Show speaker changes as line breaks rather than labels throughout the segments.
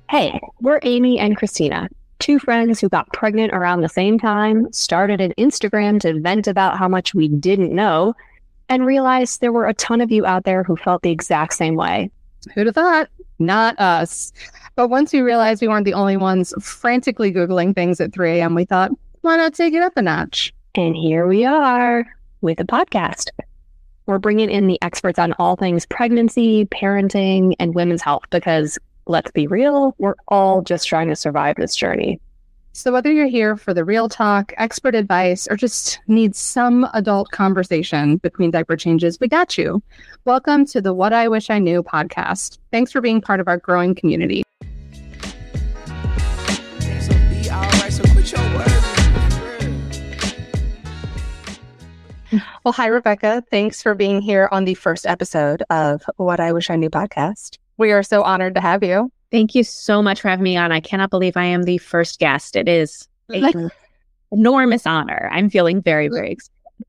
Hey, we're Amy and Christina, two friends who got pregnant around the same time, started an Instagram to vent about how much we didn't know, and realized there were a ton of you out there who felt the exact same way.
Who'd have thought? Not us. But once we realized we weren't the only ones frantically Googling things at 3 a.m., we thought, why not take it up a notch?
And here we are with a podcast. We're bringing in the experts on all things pregnancy, parenting, and women's health because, let's be real, we're all just trying to survive this journey.
So whether you're here for the real talk, expert advice, or just need some adult conversation between diaper changes, we got you. Welcome to the What I Wish I Knew podcast. Thanks for being part of our growing community. Well, hi, Rebekah. Thanks for being here on the first episode of What I Wish I Knew podcast. We are so honored to have you.
Thank you so much for having me on. I cannot believe I am the first guest. It is an enormous honor. I'm feeling very, very excited.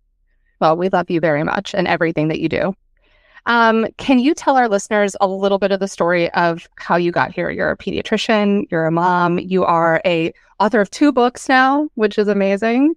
Well, we love you very much and everything that you do. Can you tell our listeners a little bit of the story of how you got here? You're a pediatrician, you're a mom, you are a author of 2 books now, which is amazing.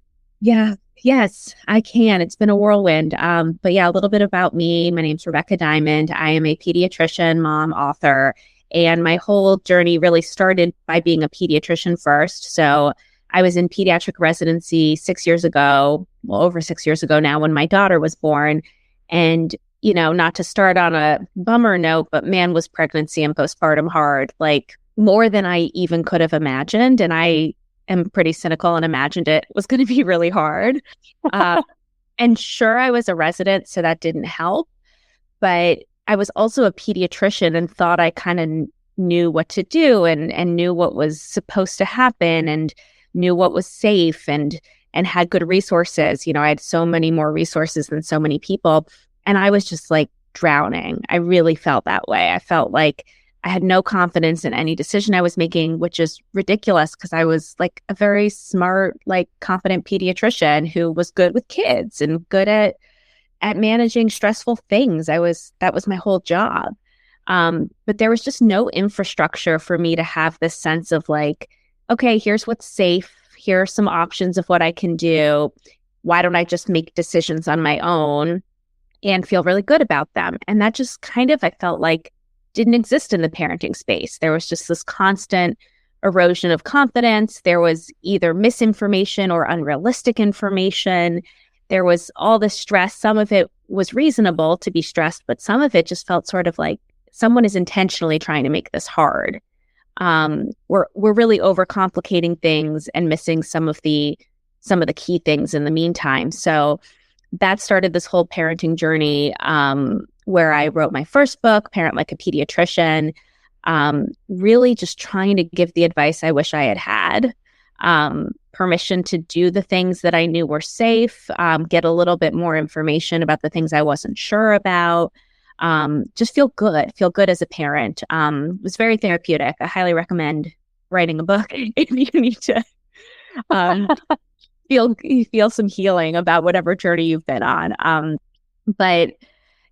Yes, I can. It's been a whirlwind. But yeah, a little bit about me. My name's Rebekah Diamond. I am a pediatrician, mom, author, and my whole journey really started by being a pediatrician first. So I was in pediatric residency 6 years ago, well, over 6 years ago now, when my daughter was born. And, you know, not to start on a bummer note, but man, was pregnancy and postpartum hard, like more than I even could have imagined. And I am pretty cynical and imagined it was going to be really hard. And sure, I was a resident, so that didn't help. But I was also a pediatrician and thought I kind of knew what to do and knew what was supposed to happen and knew what was safe and had good resources. You know, I had so many more resources than so many people. And I was just like drowning. I really felt that way. I felt like I had no confidence in any decision I was making, which is ridiculous because I was like a very smart, like confident pediatrician who was good with kids and good at managing stressful things. That was my whole job. But there was just no infrastructure for me to have this sense of like, okay, here's what's safe. Here are some options of what I can do. Why don't I just make decisions on my own and feel really good about them? And that just kind of, I felt like, didn't exist in the parenting space. There was just this constant erosion of confidence. There was either misinformation or unrealistic information. There was all this stress. Some of it was reasonable to be stressed, but some of it just felt sort of like someone is intentionally trying to make this hard. We're really overcomplicating things and missing some of the key things in the meantime. So that started this whole parenting journey, where I wrote my first book, Parent Like a Pediatrician, really just trying to give the advice I wish I had had. Permission to do the things that I knew were safe, get a little bit more information about the things I wasn't sure about, just feel good as a parent. It was very therapeutic. I highly recommend writing a book if you need to feel some healing about whatever journey you've been on. But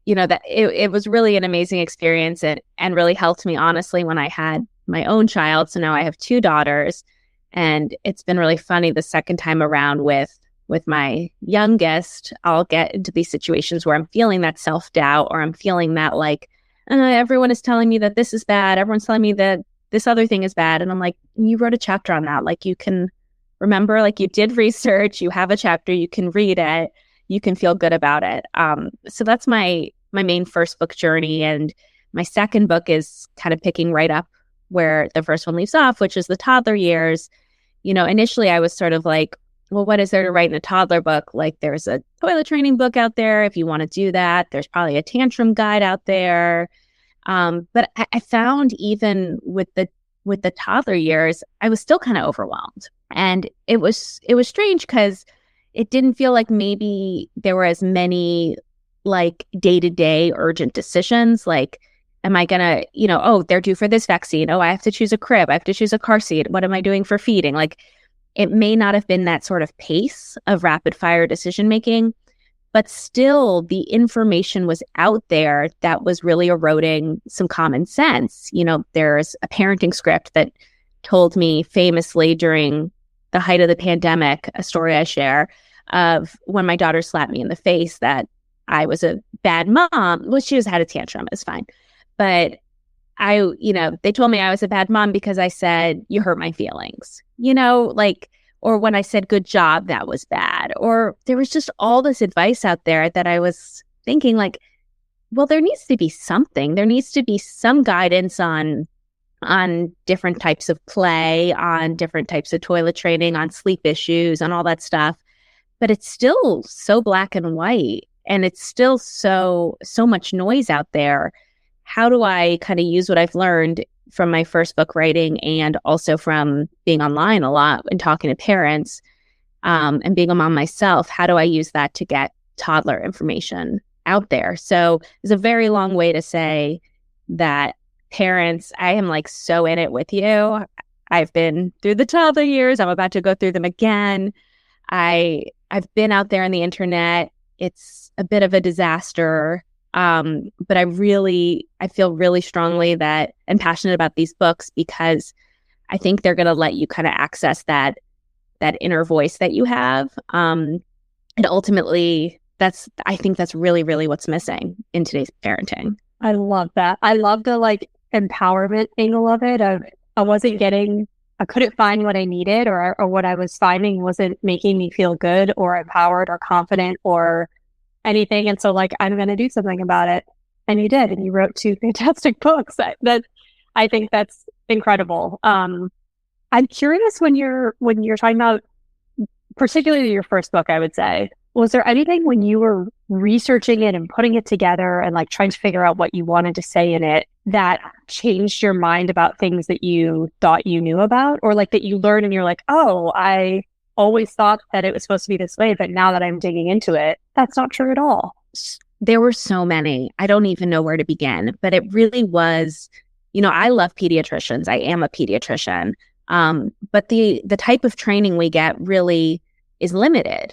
you know, that it was really an amazing experience and really helped me, honestly, when I had my own child. So now I have 2 daughters. And it's been really funny the second time around with my youngest. I'll get into these situations where I'm feeling that self-doubt or I'm feeling that like, everyone is telling me that this is bad. Everyone's telling me that this other thing is bad. And I'm like, you wrote a chapter on that. Like, you can remember, like, you did research, you have a chapter, you can read it, you can feel good about it. So that's my main first book journey. And my second book is kind of picking right up where the first one leaves off, which is the toddler years. You know, initially I was sort of like, well, what is there to write in a toddler book? Like, there's a toilet training book out there if you want to do that. There's probably a tantrum guide out there. But I found even with the toddler years, I was still kind of overwhelmed. And it was strange because it didn't feel like maybe there were as many like day-to-day urgent decisions. Like, am I going to, oh, they're due for this vaccine. Oh, I have to choose a crib. I have to choose a car seat. What am I doing for feeding? Like, it may not have been that sort of pace of rapid fire decision making, But still, the information was out there that was really eroding some common sense. There's a parenting script that told me famously during the height of the pandemic, a story I share of when my daughter slapped me in the face that I was a bad mom. Well, she just had a tantrum. It's fine. But they told me I was a bad mom because I said, you hurt my feelings, or when I said, good job, that was bad. Or there was just all this advice out there that I was thinking well, there needs to be something. There needs to be some guidance on different types of play, on different types of toilet training, on sleep issues, on all that stuff. But it's still so black and white, and it's still so much noise out there. How do I kind of use what I've learned from my first book writing and also from being online a lot and talking to parents and being a mom myself? How do I use that to get toddler information out there? So it's a very long way to say that parents, I am so in it with you. I've been through the toddler years. I'm about to go through them again. I've been out there on the internet. It's a bit of a disaster. But I feel really strongly that and passionate about these books because I think they're going to let you kind of access that inner voice that you have. And ultimately, I think that's really, really what's missing in today's parenting.
I love that. I love the empowerment angle of it. I couldn't find what I needed or what I was finding wasn't making me feel good or empowered or confident or anything. And so I'm going to do something about it. And you did. And you wrote 2 fantastic books. That I think that's incredible. I'm curious when you're talking about particularly your first book, I would say, was there anything when you were researching it and putting it together and trying to figure out what you wanted to say in it that changed your mind about things that you thought you knew about or that you learned and you're oh, I always thought that it was supposed to be this way, but now that I'm digging into it, that's not true at all.
There were so many. I don't even know where to begin, but it really was, I love pediatricians. I am a pediatrician. But the type of training we get really is limited.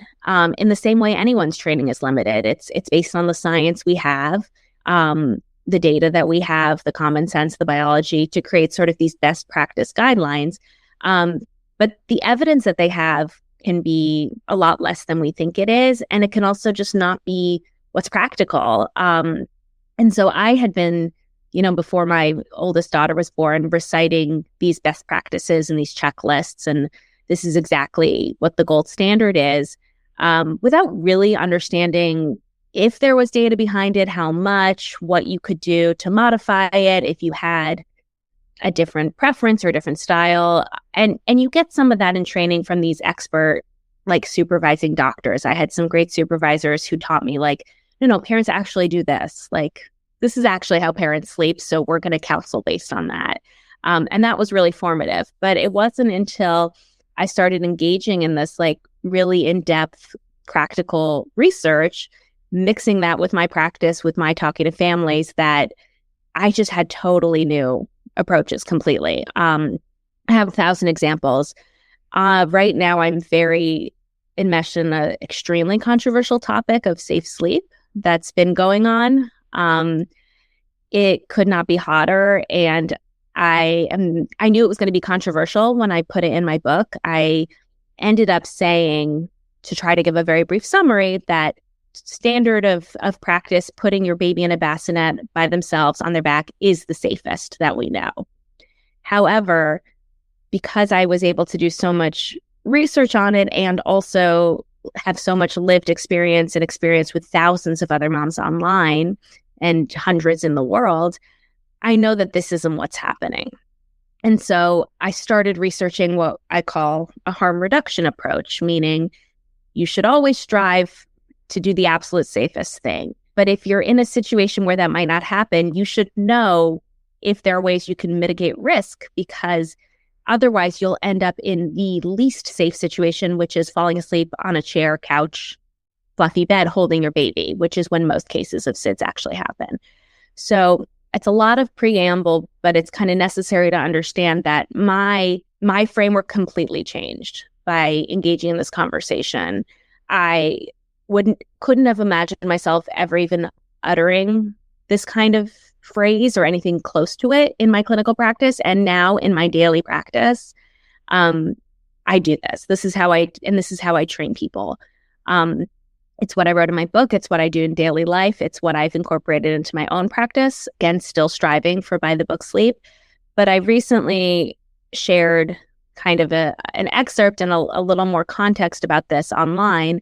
In the same way anyone's training is limited. It's based on the science we have, the data that we have, the common sense, the biology to create sort of these best practice guidelines. But the evidence that they have can be a lot less than we think it is. And it can also just not be what's practical. And so I had been, before my oldest daughter was born, reciting these best practices and these checklists. And this is exactly what the gold standard is, without really understanding if there was data behind it, how much, what you could do to modify it if you had a different preference or a different style. And you get some of that in training from these expert, supervising doctors. I had some great supervisors who taught me no, parents actually do this. This is actually how parents sleep. So we're going to counsel based on that. And that was really formative. But it wasn't until I started engaging in this really in-depth practical research, mixing that with my practice, with my talking to families, that I just had totally new approaches completely. I have 1,000 examples. Right now, I'm very enmeshed in an extremely controversial topic of safe sleep that's been going on. It could not be hotter. And I knew it was going to be controversial when I put it in my book. I ended up saying, to try to give a very brief summary, that standard of practice, putting your baby in a bassinet by themselves on their back, is the safest that we know. However, because I was able to do so much research on it and also have so much lived experience and experience with thousands of other moms online and hundreds in the world, I know that this isn't what's happening. And so I started researching what I call a harm reduction approach, meaning you should always strive to do the absolute safest thing. But if you're in a situation where that might not happen, you should know if there are ways you can mitigate risk, because otherwise you'll end up in the least safe situation, which is falling asleep on a chair, couch, fluffy bed holding your baby, which is when most cases of SIDS actually happen. So it's a lot of preamble, but it's kind of necessary to understand that my framework completely changed by engaging in this conversation. I couldn't have imagined myself ever even uttering this kind of phrase or anything close to it in my clinical practice. And now in my daily practice, I do this. This is how I train people. It's what I wrote in my book. It's what I do in daily life. It's what I've incorporated into my own practice. Again, still striving for by the book sleep. But I recently shared kind of an excerpt and a little more context about this online.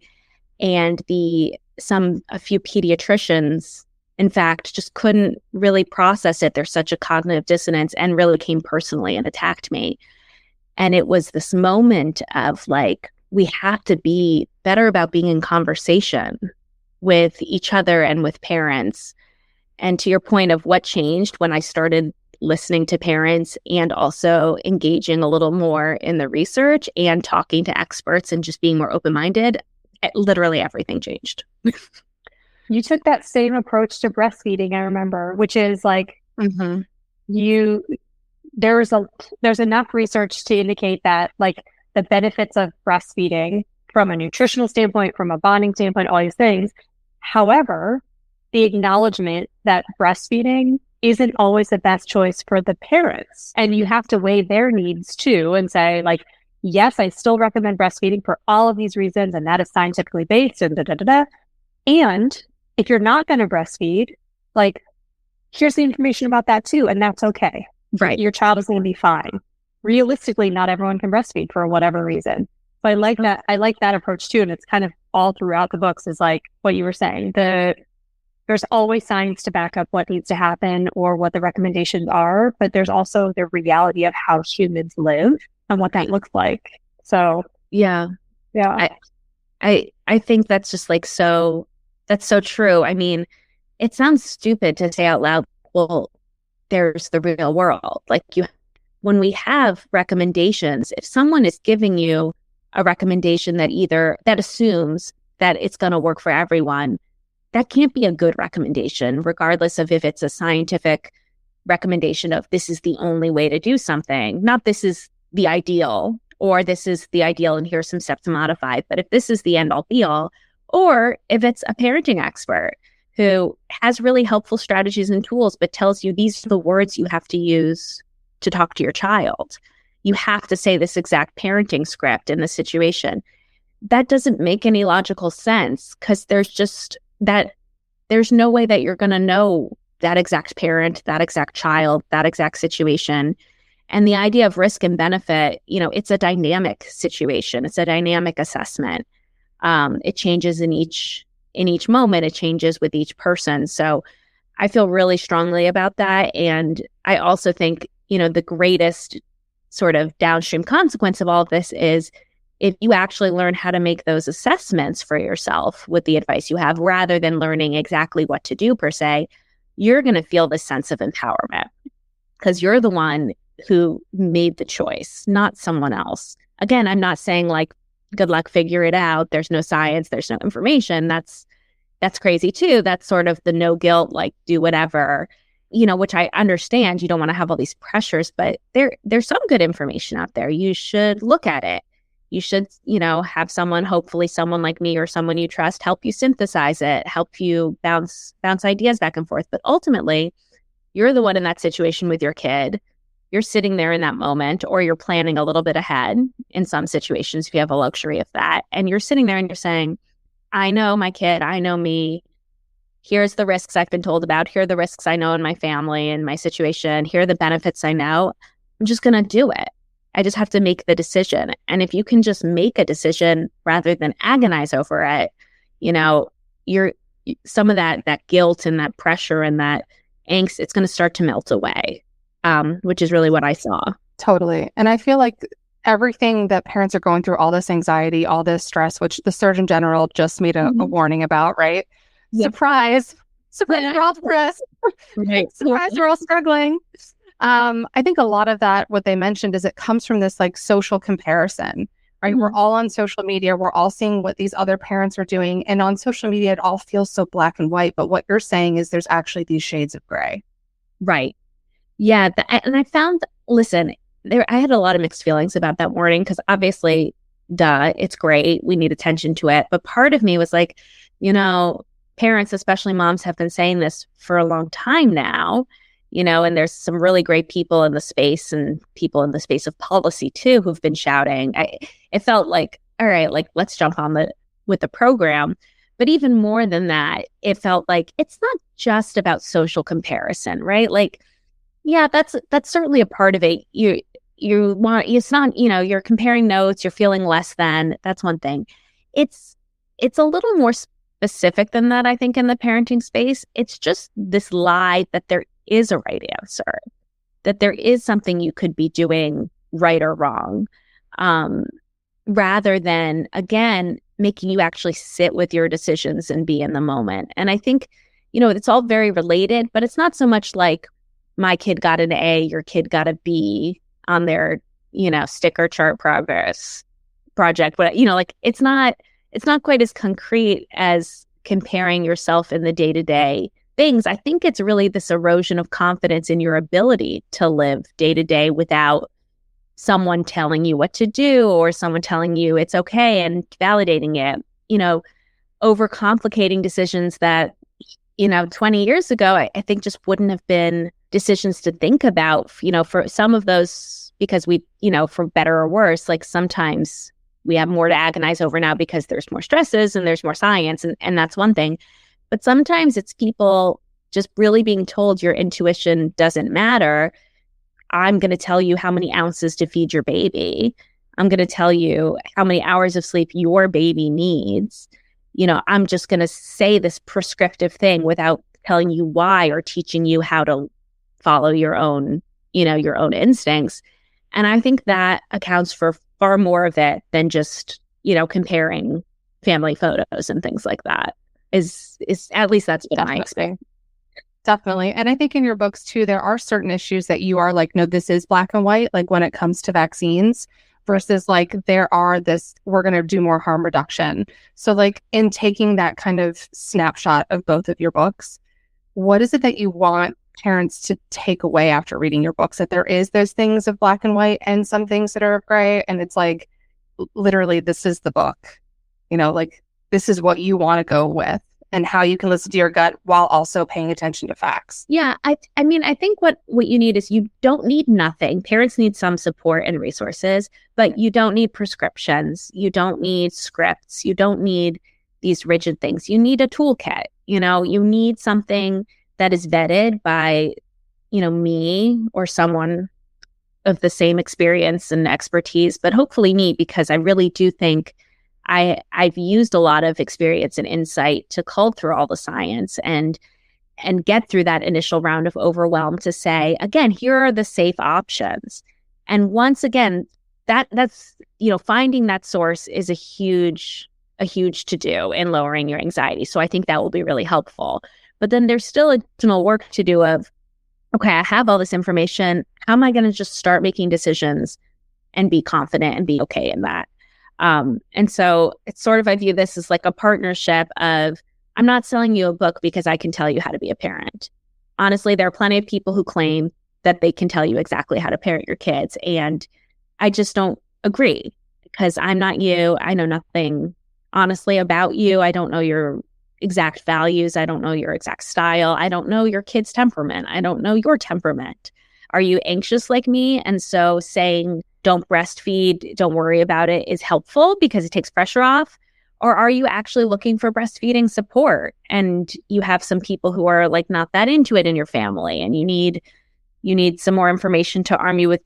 And a few pediatricians, in fact, just couldn't really process it. There's such a cognitive dissonance, and really came personally and attacked me. And it was this moment of like, we have to be better about being in conversation with each other and with parents. And to your point of what changed when I started listening to parents and also engaging a little more in the research and talking to experts and just being more open-minded, literally everything changed.
You took that same approach to breastfeeding, I remember, which is like, there's enough research to indicate that like the benefits of breastfeeding from a nutritional standpoint, from a bonding standpoint, all these things. However, the acknowledgement that breastfeeding isn't always the best choice for the parents. And you have to weigh their needs too and say like, yes, I still recommend breastfeeding for all of these reasons, and that is scientifically based and And if you're not going to breastfeed, like, here's the information about that too, and that's okay.
Right.
Your child is going to be fine. Realistically, not everyone can breastfeed for whatever reason. But I like that. I like that approach too. And it's kind of all throughout the books is like what you were saying. There's always science to back up what needs to happen or what the recommendations are, but there's also the reality of how humans live and what that looks like. So
yeah. I think that's just like that's so true. I mean, it sounds stupid to say out loud, well, there's the real world. Like when we have recommendations, if someone is giving you a recommendation that assumes that it's going to work for everyone, that can't be a good recommendation, regardless of if it's a scientific recommendation of this is the only way to do something, not this is the ideal, or this is the ideal and here's some steps to modify. But if this is the end all be all, or if it's a parenting expert who has really helpful strategies and tools, but tells you these are the words you have to use to talk to your child. You have to say this exact parenting script in this situation. That doesn't make any logical sense because there's no way that you're going to know that exact parent, that exact child, that exact situation. And the idea of risk and benefit, it's a dynamic situation. It's a dynamic assessment. It changes in each moment. It changes with each person. So I feel really strongly about that. And I also think, the greatest sort of downstream consequence of all of this is if you actually learn how to make those assessments for yourself with the advice you have, rather than learning exactly what to do per se, you're going to feel this sense of empowerment because you're the one who made the choice, not someone else. Again, I'm not saying like, good luck, figure it out. There's no science, there's no information. That's crazy too. That's sort of the no guilt, like do whatever, which I understand. You don't want to have all these pressures, but there's some good information out there. You should look at it. You should, have hopefully someone like me or someone you trust, help you synthesize it, help you bounce ideas back and forth. But ultimately, you're the one in that situation with your kid. You're sitting there in that moment, or you're planning a little bit ahead in some situations if you have a luxury of that. And you're sitting there and you're saying, I know my kid, I know me. Here's the risks I've been told about. Here are the risks I know in my family and my situation. Here are the benefits I know. I'm just going to do it. I just have to make the decision. And if you can just make a decision rather than agonize over it, you're some of that guilt and that pressure and that angst, it's going to start to melt away, which is really what I saw.
Totally. And I feel like everything that parents are going through, all this anxiety, all this stress, which the Surgeon General just made a warning about, right? Yep. Surprise, we're all depressed.
Right.
Surprise, we're all struggling. I think a lot of that, what they mentioned, is it comes from this like social comparison, right? Mm-hmm. We're all on social media. We're all seeing what these other parents are doing. And on social media, it all feels so black and white. But what you're saying is there's actually these shades of gray.
Right. Yeah. And I found, listen, I had a lot of mixed feelings about that warning because obviously duh, it's great. We need attention to it. But part of me was like, parents, especially moms, have been saying this for a long time now, and there's some really great people in the space and people in the space of policy too who've been shouting. It felt like, all right, like let's jump on with the program. But even more than that, it felt like it's not just about social comparison, right? Like, yeah, that's certainly a part of it. You want, it's not, you're comparing notes, you're feeling less than, that's one thing. It's a little more specific than that, I think, in the parenting space. It's just this lie that there is a right answer, that there is something you could be doing right or wrong, rather than, again, making you actually sit with your decisions and be in the moment. And I think, it's all very related, but it's not so much like my kid got an A, your kid got a B on their, sticker chart progress project. But, like, it's not quite as concrete as comparing yourself in the day-to-day things. I think it's really this erosion of confidence in your ability to live day-to-day without someone telling you what to do or someone telling you it's okay and validating it, overcomplicating decisions that, 20 years ago, I think just wouldn't have been decisions to think about, for some of those, because we, for better or worse, like sometimes we have more to agonize over now because there's more stresses and there's more science, and that's one thing. But sometimes it's people just really being told your intuition doesn't matter. I'm going to tell you how many ounces to feed your baby. I'm going to tell you how many hours of sleep your baby needs. I'm just going to say this prescriptive thing without telling you why or teaching you how to follow your own instincts. And I think that accounts for far more of it than just, comparing family photos and things like that. Is at least that's been my experience.
Definitely. And I think in your books too, there are certain issues that you are like, no, this is black and white, like when it comes to vaccines versus like we're going to do more harm reduction. So like in taking that kind of snapshot of both of your books, what is it that you want parents to take away after reading your books? That there is those things of black and white and some things that are of gray. And it's like, literally, this is the book, like this is what you want to go with and how you can listen to your gut while also paying attention to facts.
Yeah. I think what you need is, you don't need nothing. Parents need some support and resources, but you don't need prescriptions. You don't need scripts. You don't need these rigid things. You need a toolkit. You need something that is vetted by, me or someone of the same experience and expertise, but hopefully me, because I really do think I've used a lot of experience and insight to cull through all the science and get through that initial round of overwhelm to say, again, here are the safe options. And once again, that's, finding that source is a huge to do in lowering your anxiety. So I think that will be really helpful. But then there's still additional work to do of, okay, I have all this information. How am I going to just start making decisions and be confident and be okay in that? And so it's sort of, I view this as like a partnership of, I'm not selling you a book because I can tell you how to be a parent. Honestly, there are plenty of people who claim that they can tell you exactly how to parent your kids. And I just don't agree, because I'm not you. I know nothing, honestly, about you. I don't know your exact values. I don't know your exact style. I don't know your kid's temperament. I don't know your temperament. Are you anxious like me? And so saying, don't breastfeed, don't worry about it, is helpful because it takes pressure off? Or are you actually looking for breastfeeding support and you have some people who are like not that into it in your family, and you need some more information to arm you with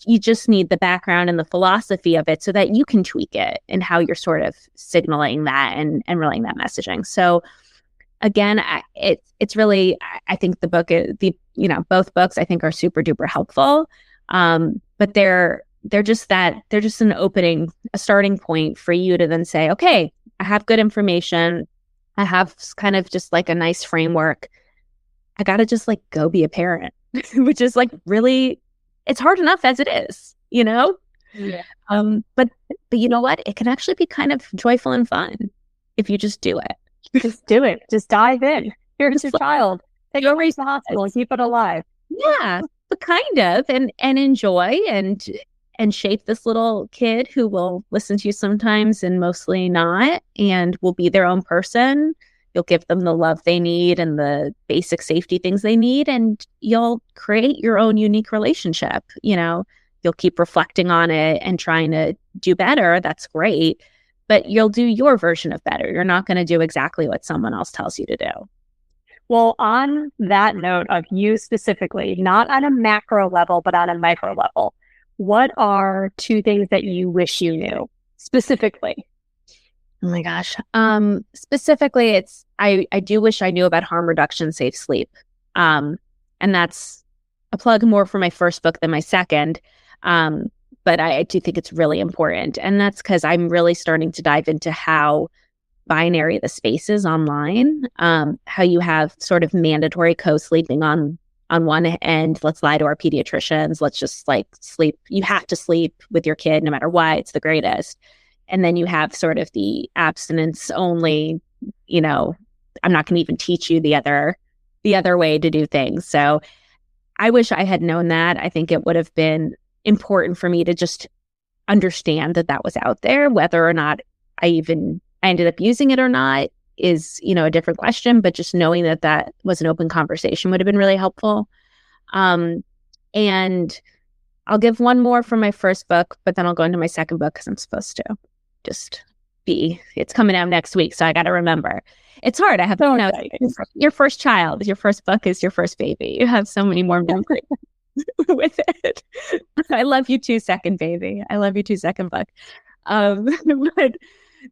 you just need the background and the philosophy of it so that you can tweak it and how you're sort of signaling that and relaying that messaging. So again, it's really, I think both books I think are super duper helpful. But they're just an opening, a starting point for you to then say, okay, I have good information. I have kind of just like a nice framework. I got to just like go be a parent, which is like really, it's hard enough as it is, Yeah. But you know what? It can actually be kind of joyful and fun if you just do it.
Just do it. Just dive in. Here's your child. Take over to the hospital and keep it alive.
Yeah. But kind of, and enjoy and and shape this little kid who will listen to you sometimes and mostly not, and will be their own person. You'll give them the love they need and the basic safety things they need, and you'll create your own unique relationship. You'll keep reflecting on it and trying to do better. That's great. But you'll do your version of better. You're not going to do exactly what someone else tells you to do.
Well, on that note of you specifically, not on a macro level, but on a micro level, what are 2 things that you wish you knew specifically?
Oh my gosh. Specifically, I do wish I knew about harm reduction, safe sleep. And that's a plug more for my first book than my second. But I do think it's really important. And that's because I'm really starting to dive into how binary the space is online, how you have sort of mandatory co-sleeping on one end. Let's lie to our pediatricians. Let's just sleep. You have to sleep with your kid no matter what. It's the greatest. And then you have sort of the abstinence only, I'm not going to even teach you the other way to do things. So I wish I had known that. I think it would have been important for me to just understand that was out there. Whether or not I ended up using it or not is, a different question, but just knowing that was an open conversation would have been really helpful. And I'll give one more from my first book, but then I'll go into my second book because I'm supposed to it's coming out next week. So I got to remember. It's hard. I have your first child, your first book is your first baby. You have so many more memories with it. I love you too, second baby. I love you too, second book. But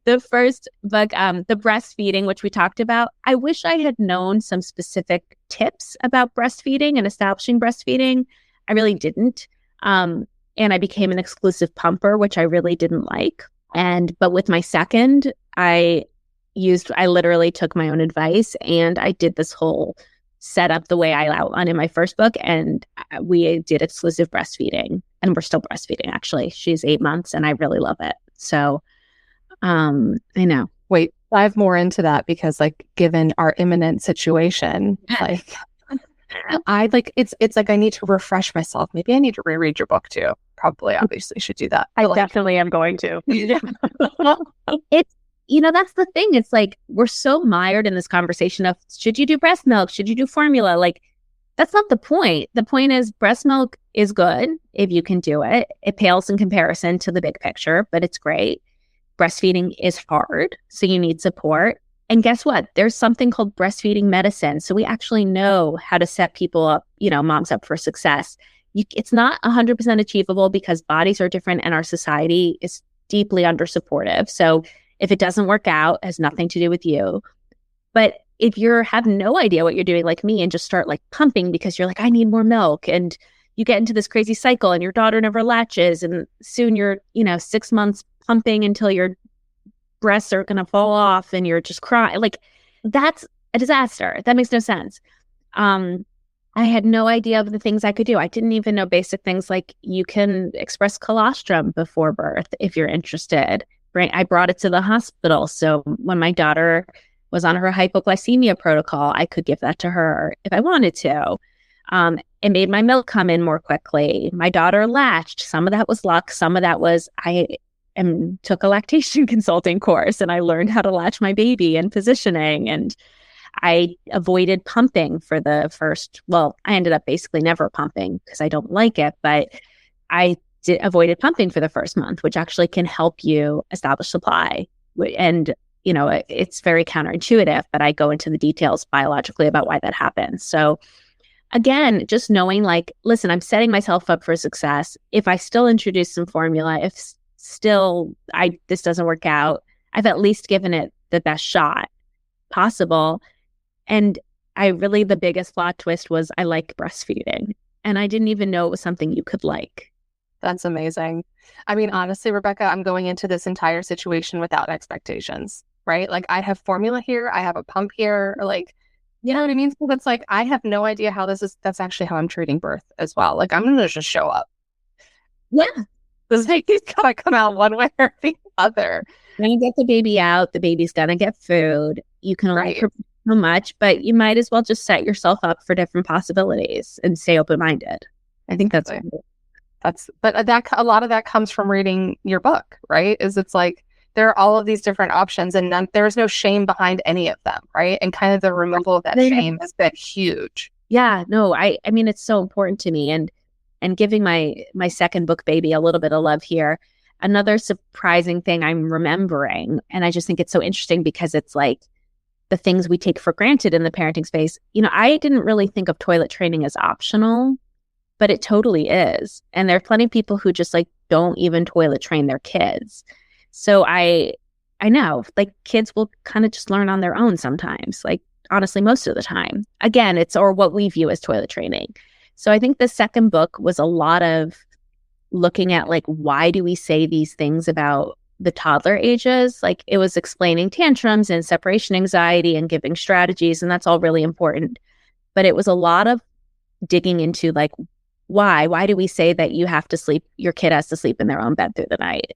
the first book, the breastfeeding, which we talked about, I wish I had known some specific tips about breastfeeding and establishing breastfeeding. I really didn't. And I became an exclusive pumper, which I really didn't like. But with my second, I literally took my own advice and I did this whole setup the way I outlined in my first book. And we did exclusive breastfeeding, and we're still breastfeeding. Actually, she's 8 months and I really love it. So, I know.
Wait, dive more into that, because given our imminent situation, it's I need to refresh myself. Maybe I need to reread your book too. Probably, obviously should do that.
I definitely am going to.
It's, that's the thing. It's we're so mired in this conversation of, should you do breast milk? Should you do formula? That's not the point. The point is breast milk is good if you can do it. It pales in comparison to the big picture, but it's great. Breastfeeding is hard, so you need support. And guess what? There's something called breastfeeding medicine. So we actually know how to set people up, moms up for success. It's not 100% achievable because bodies are different and our society is deeply under-supportive. So if it doesn't work out, it has nothing to do with you. But if you have no idea what you're doing, like me, and just start pumping because you're I need more milk, and you get into this crazy cycle and your daughter never latches, and soon you're, 6 months pumping until your breasts are going to fall off and you're just crying. That's a disaster. That makes no sense. I had no idea of the things I could do. I didn't even know basic things like you can express colostrum before birth if you're interested. Right? I brought it to the hospital. So when my daughter was on her hypoglycemia protocol, I could give that to her if I wanted to. It made my milk come in more quickly. My daughter latched. Some of that was luck. Some of that was took a lactation consulting course and I learned how to latch my baby and positioning, and I avoided pumping for the first, I ended up basically never pumping because I don't like it, but I avoided pumping for the first month, which actually can help you establish supply. And, it's very counterintuitive, but I go into the details biologically about why that happens. So again, just knowing listen, I'm setting myself up for success. If I still introduce some formula, if still this doesn't work out, I've at least given it the best shot possible. And the biggest plot twist was I like breastfeeding, and I didn't even know it was something you could like.
That's amazing. I mean, honestly, Rebekah, I'm going into this entire situation without expectations, right? I have formula here, I have a pump here, you know what I mean? So that's I have no idea how that's actually how I'm treating birth as well. I'm going to just show up.
Yeah.
This baby's got to come out one way or the other.
You're going to get the baby out. The baby's going to get food. You can only prepare so much, but you might as well just set yourself up for different possibilities and stay open-minded. I think that's
But that a lot of that comes from reading your book, right? It's like there are all of these different options, and there's no shame behind any of them, right? And kind of the removal of that shame has been huge.
Yeah, no, I mean, it's so important to me, and giving my second book baby a little bit of love here. Another surprising thing I'm remembering, and I just think it's so interesting because it's like the things we take for granted in the parenting space. I didn't really think of toilet training as optional, but it totally is. And there are plenty of people who just like don't even toilet train their kids. So I know, like, kids will kind of just learn on their own sometimes, like, honestly, most of the time. Again, it's or what we view as toilet training. So I think the second book was a lot of looking at, like, why do we say these things about the toddler ages? Like, it was explaining tantrums and separation anxiety and giving strategies, and that's all really important. But it was a lot of digging into, like, why do we say that your kid has to sleep in their own bed through the night?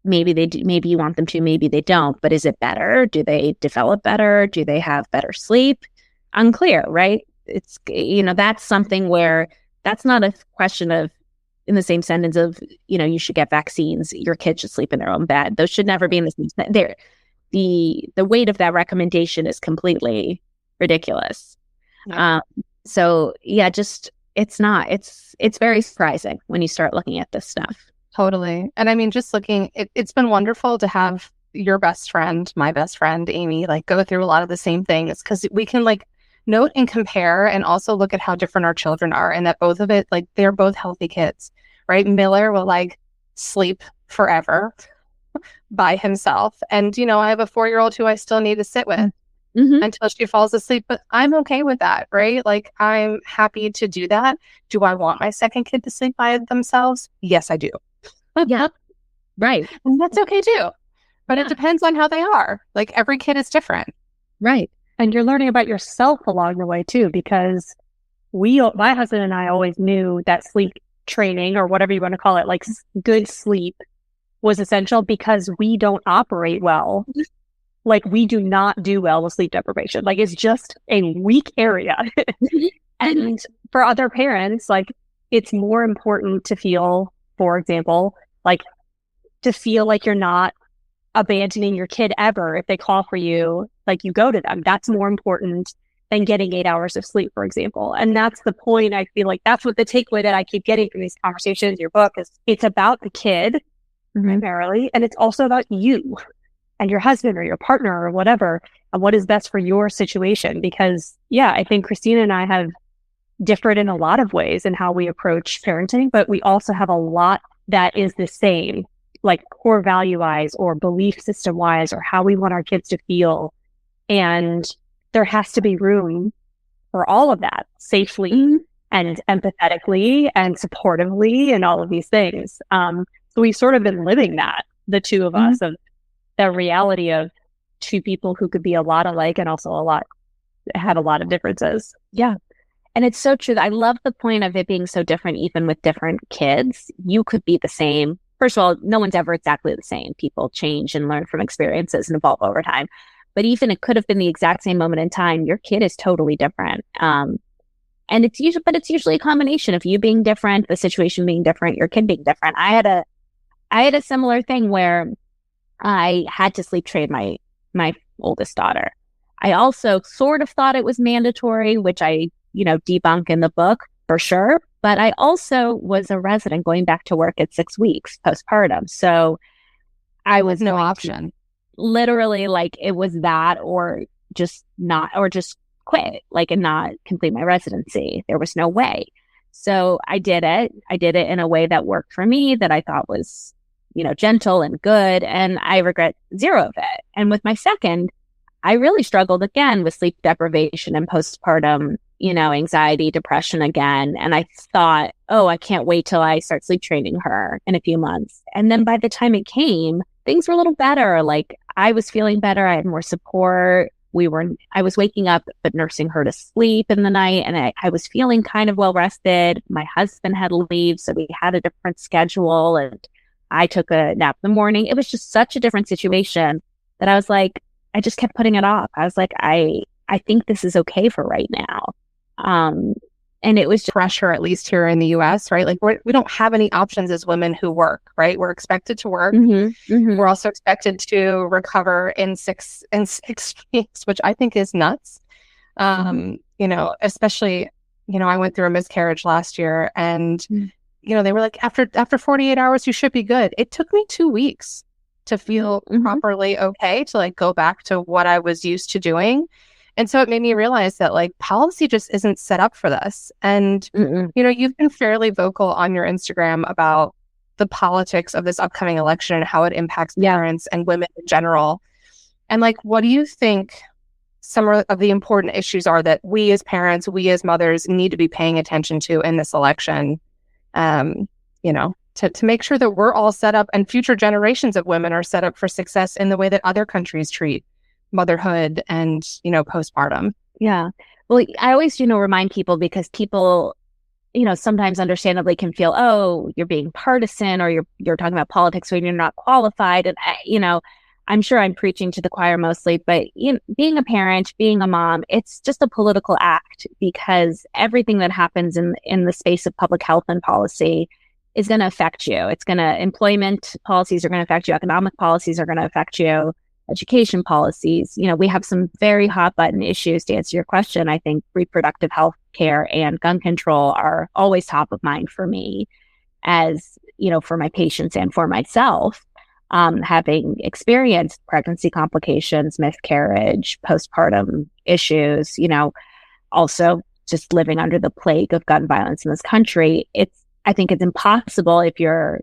Maybe they do, maybe you want them to, maybe they don't, but is it better? Do they develop better? Do they have better sleep? Unclear, right? It's, that's something where that's not a question of, in the same sentence of, you should get vaccines, your kid should sleep in their own bed. Those should never be in the same sentence. The weight of that recommendation is completely ridiculous.
Yeah.
So yeah, it's very surprising when you start looking at this stuff.
Totally. And I mean, just looking, it's been wonderful to have your best friend, my best friend, Amy, like go through a lot of the same things, because we can like note and compare and also look at how different our children are, and that both of it, like, they're both healthy kids, right? Miller will like sleep forever by himself. And, I have a 4-year-old who I still need to sit with until she falls asleep, but I'm okay with that, right? Like, I'm happy to do that. Do I want my second kid to sleep by themselves? Yes, I do.
Yeah. Right.
And that's okay too. But it depends on how they are. Like, every kid is different.
Right.
And you're learning about yourself along the way too, because my husband and I always knew that sleep training, or whatever you want to call it, like good sleep, was essential because we don't operate well. Like, we do not do well with sleep deprivation. Like, it's just a weak area. And for other parents, like, it's more important to feel, for example, like, to feel like you're not abandoning your kid ever. If they call for you, like, you go to them. That's more important than getting 8 hours of sleep, for example. And that's the point. I feel like that's what the takeaway that I keep getting from these conversations, your book, is it's about the kid primarily, and it's also about you and your husband or your partner or whatever, and what is best for your situation. Because I think Christina and I have differed in a lot of ways in how we approach parenting, but we also have a lot that is the same, like core value wise or belief system wise, or how we want our kids to feel. And there has to be room for all of that safely and empathetically and supportively and all of these things. So we've sort of been living that, the two of us, of the reality of two people who could be a lot alike and also had a lot of differences.
Yeah. And it's so true. I love the point of it being so different, even with different kids. You could be the same. First of all, no one's ever exactly the same. People change and learn from experiences and evolve over time. But even it could have been the exact same moment in time. Your kid is totally different. And it's usually a combination of you being different, the situation being different, your kid being different. I had a similar thing where I had to sleep train my oldest daughter. I also sort of thought it was mandatory, which I, debunk in the book for sure. But I also was a resident going back to work at 6 weeks postpartum. So I was
no option.
Literally, like, it was that or just quit, like, and not complete my residency. There was no way. So I did it. I did it in a way that worked for me, that I thought was, gentle and good. And I regret zero of it. And with my second, I really struggled again with sleep deprivation and postpartum, anxiety, depression again. And I thought, I can't wait till I start sleep training her in a few months. And then by the time it came, things were a little better. Like, I was feeling better. I had more support. I was waking up, but nursing her to sleep in the night. And I was feeling kind of well rested. My husband had to leave, so we had a different schedule, and I took a nap in the morning. It was just such a different situation that I was like, I just kept putting it off. I was like, I think this is okay for right now.
And it was just pressure, at least here in the US, right? Like we don't have any options as women who work, right? We're expected to work. We're also expected to recover in six weeks, which I think is nuts. Especially, I went through a miscarriage last year, and, they were like, after 48 hours, you should be good. It took me 2 weeks to feel properly okay, to like go back to what I was used to doing. And so it made me realize that like policy just isn't set up for this. And, you've been fairly vocal on your Instagram about the politics of this upcoming election and how it impacts parents and women in general. And like, what do you think some of the important issues are that we as parents, we as mothers need to be paying attention to in this election, to make sure that we're all set up and future generations of women are set up for success in the way that other countries treat motherhood and, postpartum.
Yeah. Well, I always, remind people, because people, sometimes understandably can feel, oh, you're being partisan, or you're talking about politics when you're not qualified. And, I'm sure I'm preaching to the choir mostly, but being a parent, being a mom, it's just a political act, because everything that happens in the space of public health and policy is going to affect you. Employment policies are going to affect you. Economic policies are going to affect you. Education policies. We have some very hot button issues. To answer your question, I think reproductive health care and gun control are always top of mind for me, as, for my patients and for myself, having experienced pregnancy complications, miscarriage, postpartum issues, also just living under the plague of gun violence in this country. I think it's impossible, if you're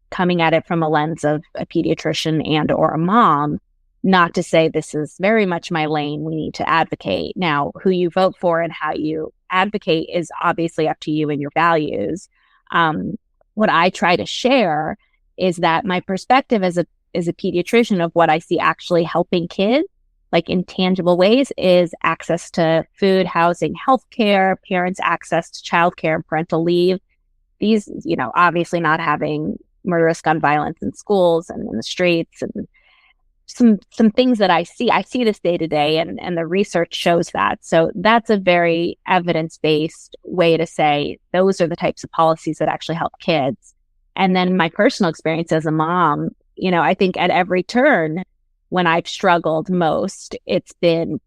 coming at it from a lens of a pediatrician and or a mom, not to say this is very much my lane. We need to advocate. Now, who you vote for and how you advocate is obviously up to you and your values. What I try to share is that my perspective as a pediatrician of what I see actually helping kids, like in tangible ways, is access to food, housing, healthcare, parents' access to childcare and parental leave. These, obviously not having murderous gun violence in schools and in the streets, and some things that I see this day to day, and the research shows that. So that's a very evidence-based way to say those are the types of policies that actually help kids. And then my personal experience as a mom, I think at every turn when I've struggled most, it's been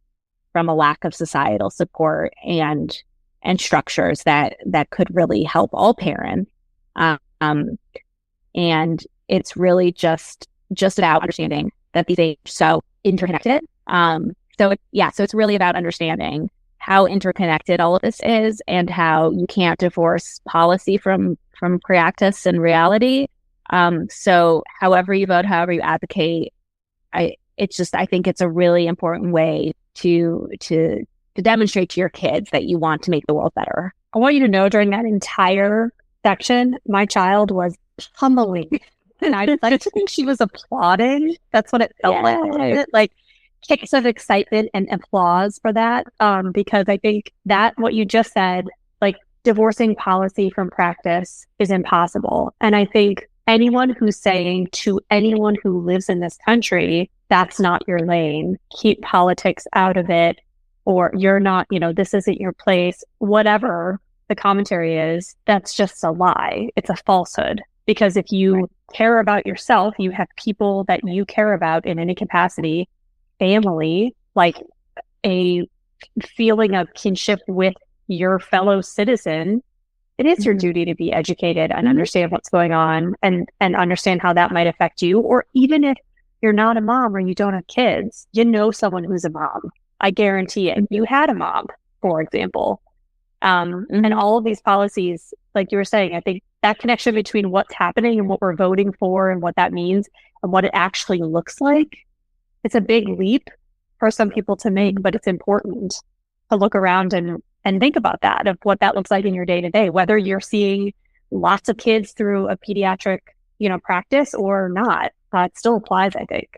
from a lack of societal support and structures that could really help all parents. And it's really just about understanding that these things are so interconnected. So it's really about understanding how interconnected all of this is, and how you can't divorce policy from practice and reality. So however you vote, however you advocate, I think it's a really important way to demonstrate to your kids that you want to make the world better.
I want you to know, during that entire section, my child was humbling. And I like to think she was applauding. That's what it felt like kicks of excitement and applause for that. Because I think that what you just said, like divorcing policy from practice, is impossible. And I think anyone who's saying to anyone who lives in this country, that's not your lane, keep politics out of it, or you're not, this isn't your place, whatever the commentary is, that's just a lie. It's a falsehood. Because if you care about yourself, you have people that you care about in any capacity, family, like a feeling of kinship with your fellow citizen, it is your duty to be educated and understand what's going on, and understand how that might affect you. Or even if you're not a mom or you don't have kids, someone who's a mom. I guarantee it. You had a mom, for example. And all of these policies, like you were saying, I think that connection between what's happening and what we're voting for and what that means and what it actually looks like, it's a big leap for some people to make, but it's important to look around and think about that, of what that looks like in your day to day, whether you're seeing lots of kids through a pediatric, practice or not. It still applies, I think.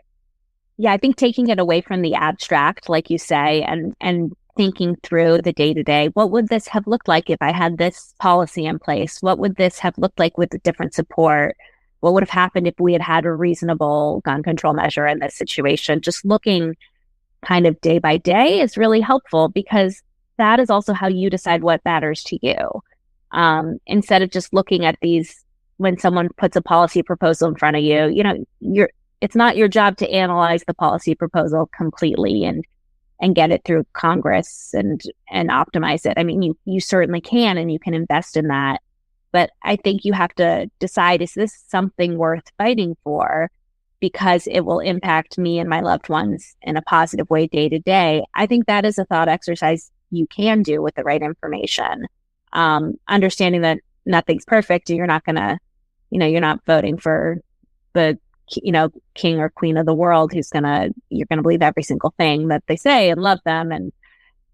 Yeah, I think taking it away from the abstract, like you say, and thinking through the day-to-day, what would this have looked like if I had this policy in place? What would this have looked like with the different support? What would have happened if we had had a reasonable gun control measure in this situation? Just looking kind of day by day is really helpful, because
that is also how you decide what matters to you. Instead of just looking at these, when someone puts a policy proposal in front of you, it's not your job to analyze the policy proposal completely and get it through Congress and optimize it. I mean, you certainly can, and you can invest in that. But I think you have to decide, is this something worth fighting for? Because it will impact me and my loved ones in a positive way day to day. I think that is a thought exercise you can do with the right information. Understanding that nothing's perfect, and you're not going to, you're not voting for the, king or queen of the world you're going to believe every single thing that they say and love them. And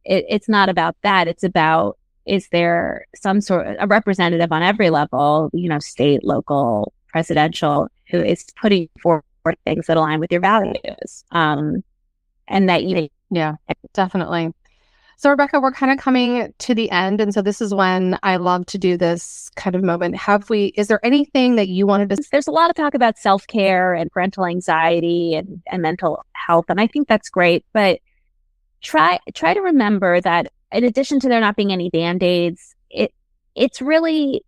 it's not about that. It's about, is there some sort of a representative on every level, state, local, presidential, who is putting forward things that align with your values? And that,
yeah, definitely. So Rebekah, we're kind of coming to the end. And so this is when I love to do this kind of moment. Is there anything that you wanted to...
There's a lot of talk about self-care and parental anxiety and mental health. And I think that's great, but try to remember that in addition to there not being any Band-Aids, it's really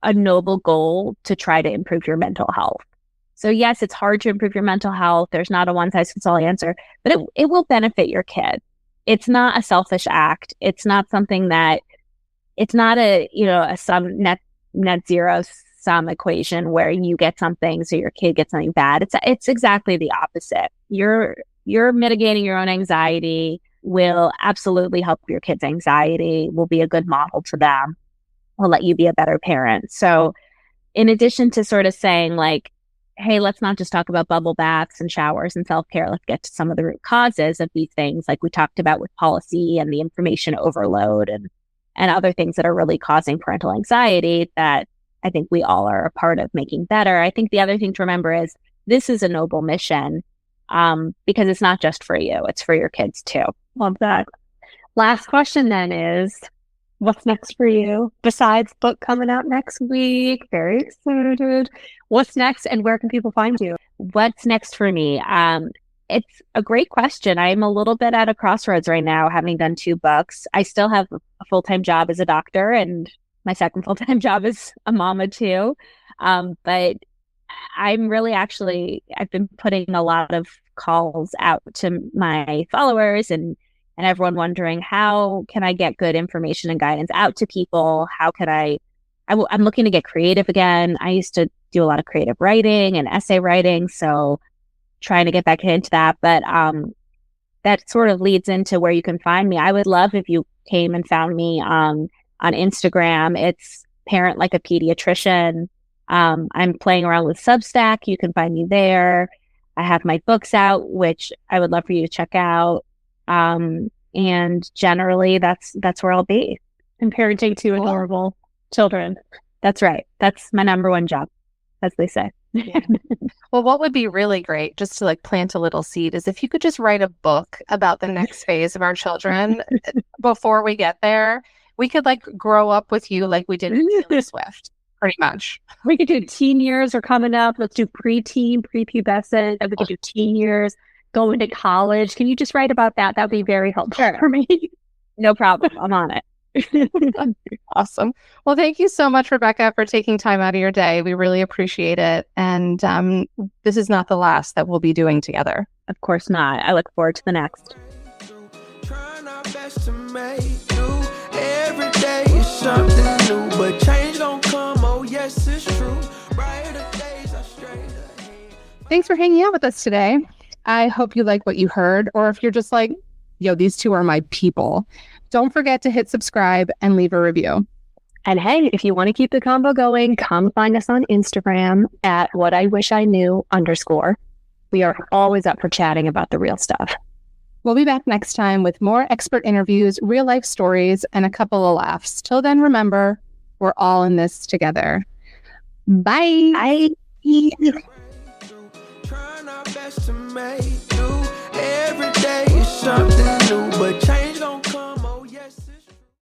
a noble goal to try to improve your mental health. So yes, it's hard to improve your mental health. There's not a one-size-fits-all answer, but it will benefit your kid. It's not a selfish act. It's not something that, it's not a sum net zero sum equation where you get something so your kid gets something bad. It's exactly the opposite. You're mitigating your own anxiety, will absolutely help your kids' anxiety, will be a good model to them, will let you be a better parent. So in addition to sort of saying like, hey, let's not just talk about bubble baths and showers and self-care. Let's get to some of the root causes of these things, like we talked about with policy and the information overload and other things that are really causing parental anxiety that I think we all are a part of making better. I think the other thing to remember is this is a noble mission because it's not just for you, it's for your kids too.
Love that. Last question then is, what's next for you besides book coming out next week? Very excited. What's next, and where can people find you?
What's next for me? It's a great question. I'm a little bit at a crossroads right now, having done 2 books. I still have a full-time job as a doctor, and my second full-time job is a mama too. But I'm really I've been putting a lot of calls out to my followers and everyone wondering, how can I get good information and guidance out to people? How could I'm looking to get creative again. I used to do a lot of creative writing and essay writing, so trying to get back into that. But that sort of leads into where you can find me. I would love if you came and found me on Instagram. It's Parent Like a Pediatrician. I'm playing around with Substack. You can find me there. I have my books out, which I would love for you to check out. And generally that's where I'll be.
And parenting 2 adorable children.
That's right. That's my number one job, as they say.
Yeah. Well, what would be really great, just to like plant a little seed, is if you could just write a book about the next phase of our children before we get there. We could like grow up with you like we did with Taylor Swift, pretty much.
We could do teen years are coming up. Let's do preteen, prepubescent. We could do teen years, going to college. Can you just write about that? That would be very helpful for me.
No problem. I'm on it.
Awesome. Well, thank you so much, Rebekah, for taking time out of your day. We really appreciate it. And this is not the last that we'll be doing together.
Of course not. I look forward to the next.
Trying our best to make do. Every day is something new, but change don't come. Oh, yes, it's true. Brighter days are straight ahead.
Thanks for hanging out with us today. I hope you like what you heard, or if you're just like, yo, these 2 are my people, don't forget to hit subscribe and leave a review.
And hey, if you want to keep the combo going, come find us on Instagram at whatIwishIknew_. We are always up for chatting about the real stuff.
We'll be back next time with more expert interviews, real life stories, and a couple of laughs. Till then, remember, we're all in this together. Bye.
Bye.
Trying our best to make